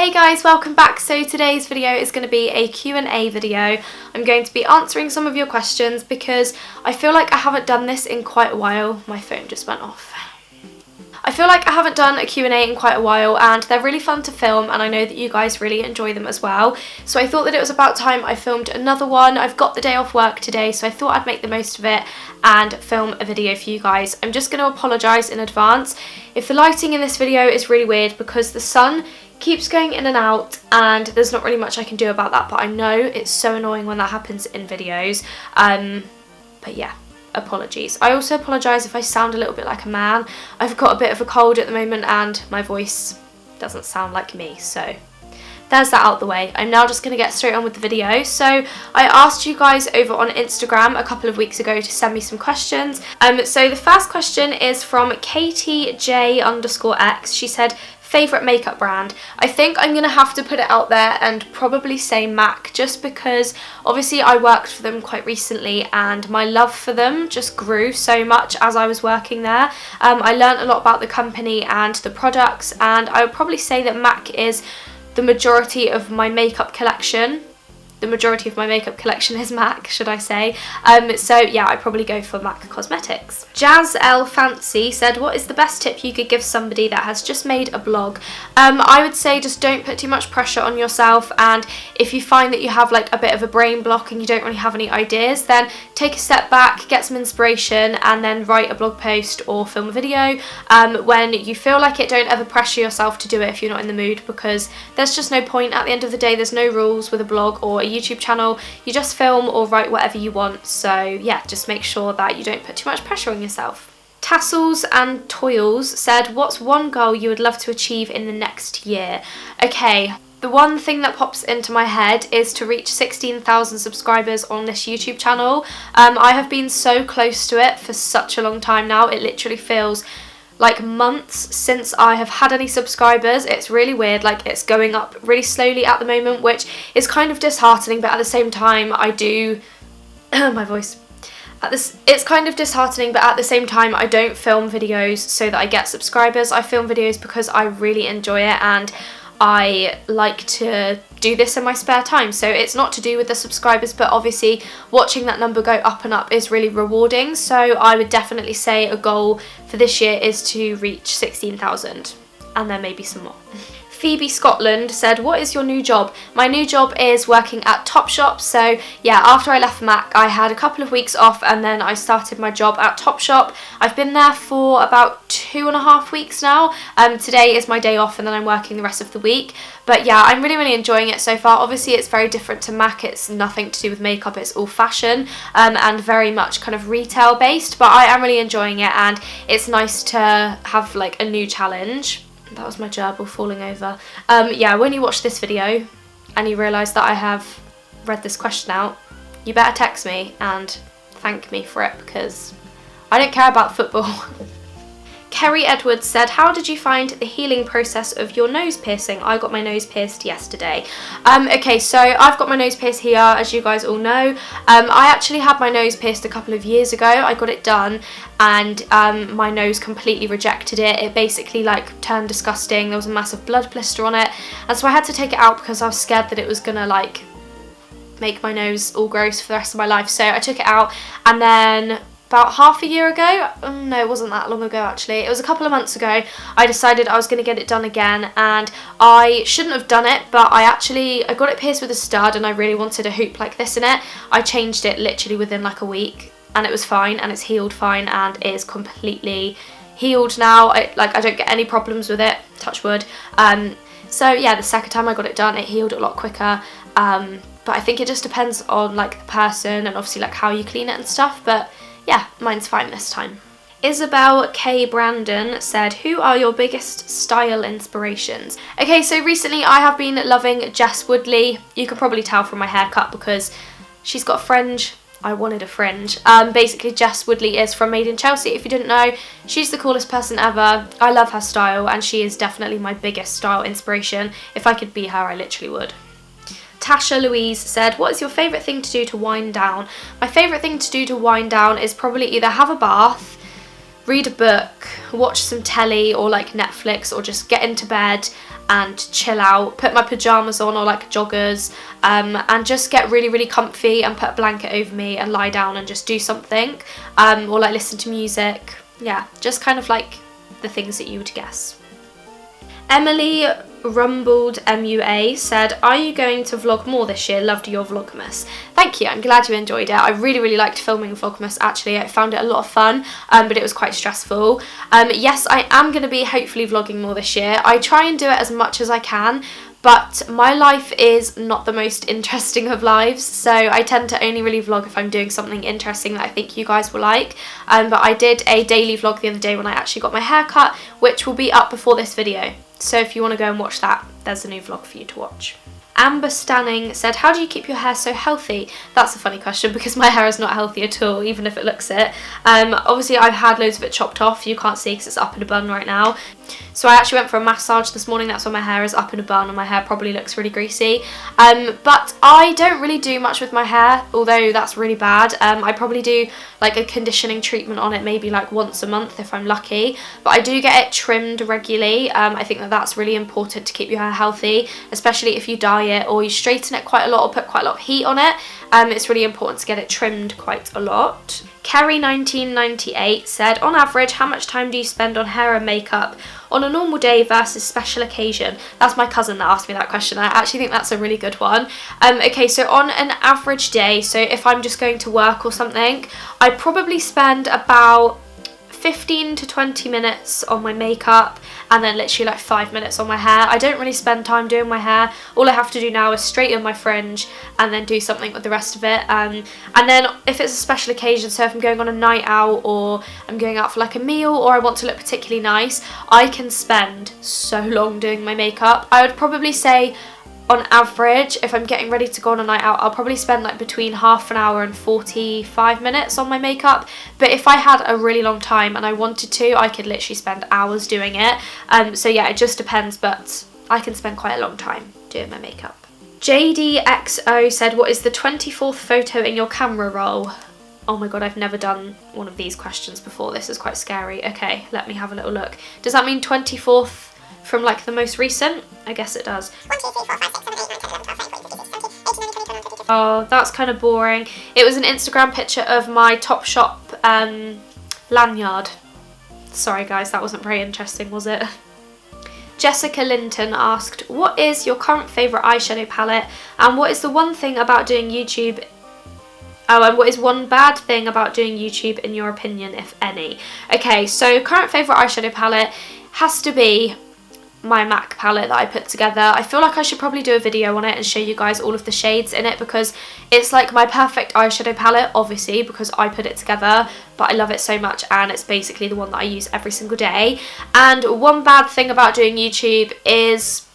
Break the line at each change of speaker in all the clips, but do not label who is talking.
Hey guys, welcome back. So today's video is going to be a Q&A video. I'm going to be answering some of your questions because I feel like I haven't done this in quite a while. My phone just went off. I feel like I haven't done a Q&A in quite a while and they're really fun to film and I know that you guys really enjoy them as well. So I thought that it was about time I filmed another one. I've got the day off work today, so I thought I'd make the most of it and film a video for you guys. I'm just going to apologise in advance if the lighting in this video is really weird because the sun keeps going in and out and there's not really much I can do about that, but I know it's so annoying when that happens in videos. But yeah, apologies. I also apologise if I sound a little bit like a man. I've got a bit of a cold at the moment and my voice doesn't sound like me, so there's that out the way. I'm now just going to get straight on with the video. So I asked you guys over on Instagram a couple of weeks ago to send me some questions. So the first question is from KTJ_X. She said, favourite makeup brand. I think I'm going to have to put it out there and probably say MAC, just because obviously I worked for them quite recently and my love for them just grew so much as I was working there. I learned a lot about the company and the products, and I would probably say that MAC is the majority of my makeup collection. The majority of my makeup collection is MAC, should I say. So yeah, I'd probably go for MAC Cosmetics. Jazz L Fancy said, what is the best tip you could give somebody that has just made a blog? I would say just don't put too much pressure on yourself, and if you find that you have like a bit of a brain block and you don't really have any ideas, then take a step back, get some inspiration, and then write a blog post or film a video. When you feel like it, don't ever pressure yourself to do it if you're not in the mood, because there's just no point. At the end of the day, there's no rules with a blog or a YouTube channel. You just film or write whatever you want. So yeah, just make sure that you don't put too much pressure on yourself. Tassels and Toils said, what's one goal you would love to achieve in the next year? Okay, the one thing that pops into my head is to reach 16,000 subscribers on this YouTube channel. I have been so close to it for such a long time now. It literally feels like months since I have had any subscribers. It's really weird, like it's going up really slowly at the moment, which is kind of disheartening, but at the same time I do my voice. It's kind of disheartening, but at the same time I don't film videos so that I get subscribers. I film videos because I really enjoy it and I like to do this in my spare time, so it's not to do with the subscribers, but obviously watching that number go up and up is really rewarding. So I would definitely say a goal for this year is to reach 16,000 and then maybe some more. Phoebe Scotland said, what is your new job? My new job is working at Topshop. So yeah, after I left MAC, I had a couple of weeks off and then I started my job at Topshop. I've been there for about 2.5 weeks now. Today is my day off and then I'm working the rest of the week. But yeah, I'm really enjoying it so far. Obviously it's very different to MAC. It's nothing to do with makeup. It's all fashion and very much kind of retail based, but I am really enjoying it and it's nice to have like a new challenge. That was my gerbil falling over. Yeah, when you watch this video and you realise that I have read this question out, you better text me and thank me for it because I don't care about football. Kerry Edwards said, how did you find the healing process of your nose piercing? I got my nose pierced yesterday. Okay, so I've got my nose pierced here, as you guys all know. I actually had my nose pierced a couple of years ago. I got it done and my nose completely rejected it. It basically like turned disgusting. There was a massive blood blister on it, and so I had to take it out because I was scared that it was gonna like make my nose all gross for the rest of my life. So I took it out, and then about half a year ago, no, it wasn't that long ago actually, it was a couple of months ago, I decided I was going to get it done again, and I shouldn't have done it, but I got it pierced with a stud and I really wanted a hoop like this in it. I changed it literally within like a week and it was fine, and it's healed fine and it is completely healed now. I don't get any problems with it, touch wood. So yeah, the second time I got it done, it healed a lot quicker. But I think it just depends on like the person and obviously like how you clean it and stuff, but yeah, mine's fine this time. Isabel K. Brandon said, who are your biggest style inspirations? Okay, so recently I have been loving Jess Woodley. You can probably tell from my haircut because she's got a fringe. I wanted a fringe. Basically Jess Woodley is from Made in Chelsea. If you didn't know, she's the coolest person ever. I love her style and she is definitely my biggest style inspiration. If I could be her, I literally would. Tasha Louise said, what is your favourite thing to do to wind down? My favourite thing to do to wind down is probably either have a bath, read a book, watch some telly or like Netflix, or just get into bed and chill out, put my pyjamas on or like joggers, and just get really, really comfy and put a blanket over me and lie down and just do something, or like listen to music. Yeah, just kind of like the things that you would guess. Emily Rumbled MUA said, are you going to vlog more this year? Loved your Vlogmas. Thank you, I'm glad you enjoyed it. I really, really liked filming Vlogmas actually. I found it a lot of fun, but it was quite stressful. Yes, I am going to be hopefully vlogging more this year. I try and do it as much as I can, but my life is not the most interesting of lives, so I tend to only really vlog if I'm doing something interesting that I think you guys will like. But I did a daily vlog the other day when I actually got my hair cut, which will be up before this video. So if you want to go and watch that, there's a new vlog for you to watch. Amber Stanning said, how do you keep your hair so healthy? That's a funny question because my hair is not healthy at all, even if it looks it. Obviously I've had loads of it chopped off. You can't see because it's up in a bun right now. So I actually went for a massage this morning. That's why my hair is up in a bun and my hair probably looks really greasy. But I don't really do much with my hair, although that's really bad. I probably do like a conditioning treatment on it maybe like once a month if I'm lucky. But I do get it trimmed regularly. I think that that's really important to keep your hair healthy, especially if you dye it or you straighten it quite a lot or put quite a lot of heat on it. It's really important to get it trimmed quite a lot. Kerry1998 said, on average, how much time do you spend on hair and makeup on a normal day versus special occasion? That's my cousin that asked me that question. I actually think that's a really good one. Okay, so on an average day, so if I'm just going to work or something, I probably spend about 15 to 20 minutes on my makeup and then literally like 5 minutes on my hair. I don't really spend time doing my hair. All I have to do now is straighten my fringe and then do something with the rest of it. And then if it's a special occasion, so if I'm going on a night out or I'm going out for like a meal or I want to look particularly nice, I can spend so long doing my makeup. I would probably say on average, if I'm getting ready to go on a night out, I'll probably spend like between half an hour and 45 minutes on my makeup. But if I had a really long time and I wanted to, I could literally spend hours doing it. So yeah, it just depends, but I can spend quite a long time doing my makeup. JDXO said, what is the 24th photo in your camera roll? Oh my god, I've never done one of these questions before. This is quite scary. Okay, let me have a little look. Does that mean 24th from like the most recent? I guess it does. 1, 2, 3, 4, 5, 6, 7, 8, 9, 10, 11, 12, 13, 14, 15, 16, 17, 18, 19, 20, 21, 22. Oh, that's kind of boring. It was an Instagram picture of my Topshop lanyard. Sorry guys, that wasn't very interesting, was it? Jessica Linton asked, what is your current favourite eyeshadow palette and what is the one thing about doing YouTube? Oh, and what is one bad thing about doing YouTube in your opinion, if any? Okay, so current favourite eyeshadow palette has to be my MAC palette that I put together. I feel like I should probably do a video on it and show you guys all of the shades in it because it's like my perfect eyeshadow palette, obviously because I put it together, but I love it so much and it's basically the one that I use every single day. And one bad thing about doing YouTube is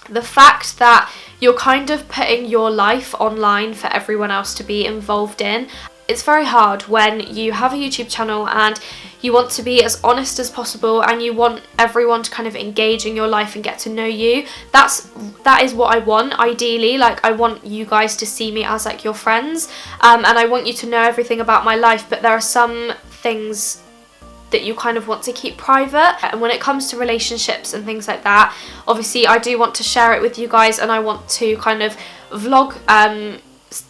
the fact that you're kind of putting your life online for everyone else to be involved in. It's very hard when you have a YouTube channel and you want to be as honest as possible and you want everyone to kind of engage in your life and get to know you. That is what I want, ideally. Like, I want you guys to see me as like your friends, and I want you to know everything about my life, but there are some things that you kind of want to keep private. And when it comes to relationships and things like that, obviously I do want to share it with you guys and I want to kind of vlog,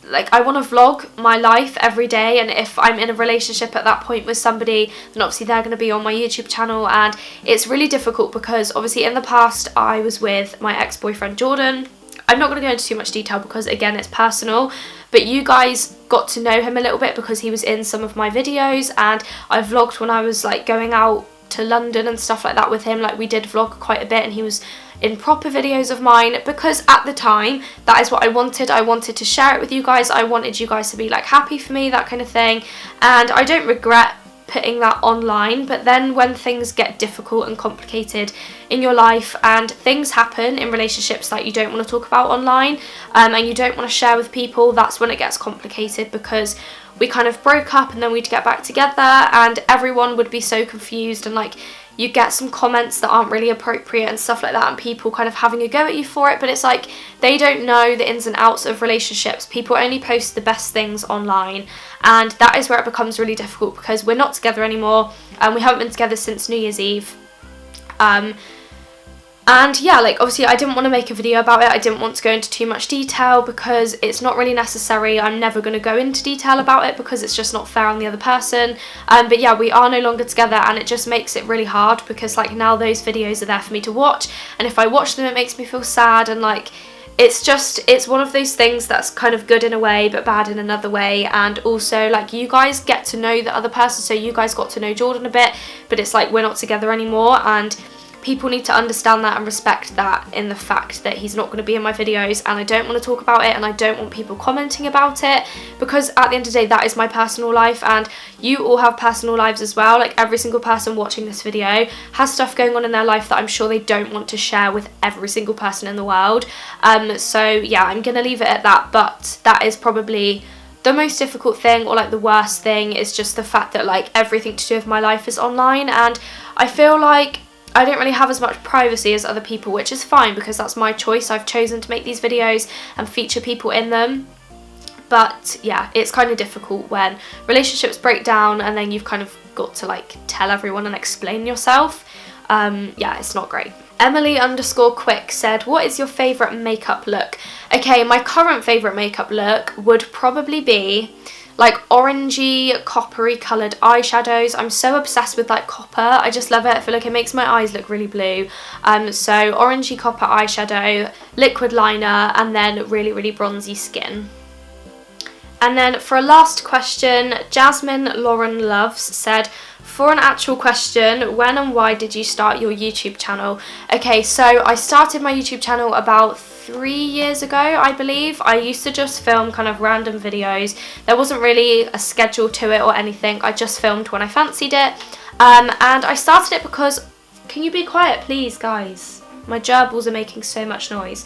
like I want to vlog my life every day, and if I'm in a relationship at that point with somebody, then obviously they're going to be on my YouTube channel. And it's really difficult because obviously in the past I was with my ex-boyfriend Jordan. I'm not going to go into too much detail because again it's personal, but you guys got to know him a little bit because he was in some of my videos, and I vlogged when I was like going out to London and stuff like that with him. Like, we did vlog quite a bit and he was in proper videos of mine because at the time that is what I wanted. I wanted to share it with you guys. I wanted you guys to be like happy for me, that kind of thing, and I don't regret putting that online. But then when things get difficult and complicated in your life and things happen in relationships that you don't want to talk about online, and you don't want to share with people, that's when it gets complicated, because we kind of broke up and then we'd get back together and everyone would be so confused and like you get some comments that aren't really appropriate and stuff like that, and people kind of having a go at you for it, but it's like they don't know the ins and outs of relationships. People only post the best things online, and that is where it becomes really difficult because we're not together anymore, and we haven't been together since New Year's Eve. And yeah, like obviously I didn't want to make a video about it. I didn't want to go into too much detail because it's not really necessary. I'm never going to go into detail about it because it's just not fair on the other person. But yeah, we are no longer together, and it just makes it really hard because like now those videos are there for me to watch, and if I watch them it makes me feel sad, and like it's one of those things that's kind of good in a way but bad in another way. And also like you guys get to know the other person, so you guys got to know Jordan a bit, but it's like we're not together anymore, and people need to understand that and respect that in the fact that he's not going to be in my videos, and I don't want to talk about it, and I don't want people commenting about it, because at the end of the day that is my personal life, and you all have personal lives as well. Like every single person watching this video has stuff going on in their life that I'm sure they don't want to share with every single person in the world. So yeah, I'm gonna leave it at that, but that is probably the most difficult thing, or like the worst thing, is just the fact that like everything to do with my life is online, and I feel like I don't really have as much privacy as other people, which is fine because that's my choice. I've chosen to make these videos and feature people in them. But yeah, it's kind of difficult when relationships break down and then you've kind of got to like tell everyone and explain yourself. Yeah, it's not great. Emily_quick said, what is your favourite makeup look? Okay, my current favourite makeup look would probably be like orangey, coppery coloured eyeshadows. I'm so obsessed with like copper. I just love it. I feel like it makes my eyes look really blue. So orangey copper eyeshadow, liquid liner, and then really, really bronzy skin. And then for a last question, Jasmine Lauren Loves said, for an actual question, when and why did you start your YouTube channel? Okay, so I started my YouTube channel about 3 years ago, I believe. I used to just film kind of random videos. There wasn't really a schedule to it or anything. I just filmed when I fancied it. And I started it because, can you be quiet please guys? My gerbils are making so much noise.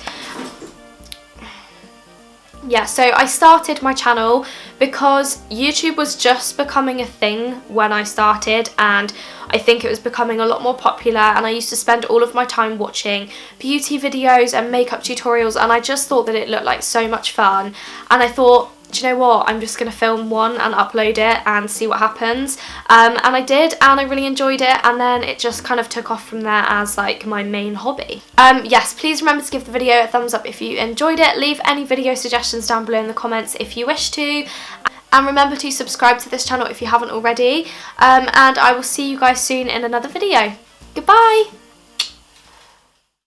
Yeah, so I started my channel because YouTube was just becoming a thing when I started, and I think it was becoming a lot more popular, and I used to spend all of my time watching beauty videos and makeup tutorials, and I just thought that it looked like so much fun, and I thought, do you know what, I'm just going to film one and upload it and see what happens. And I did, and I really enjoyed it, and then it just kind of took off from there as like my main hobby. Yes, please remember to give the video a thumbs up if you enjoyed it. Leave any video suggestions down below in the comments if you wish to. And remember to subscribe to this channel if you haven't already. And I will see you guys soon in another video. Goodbye!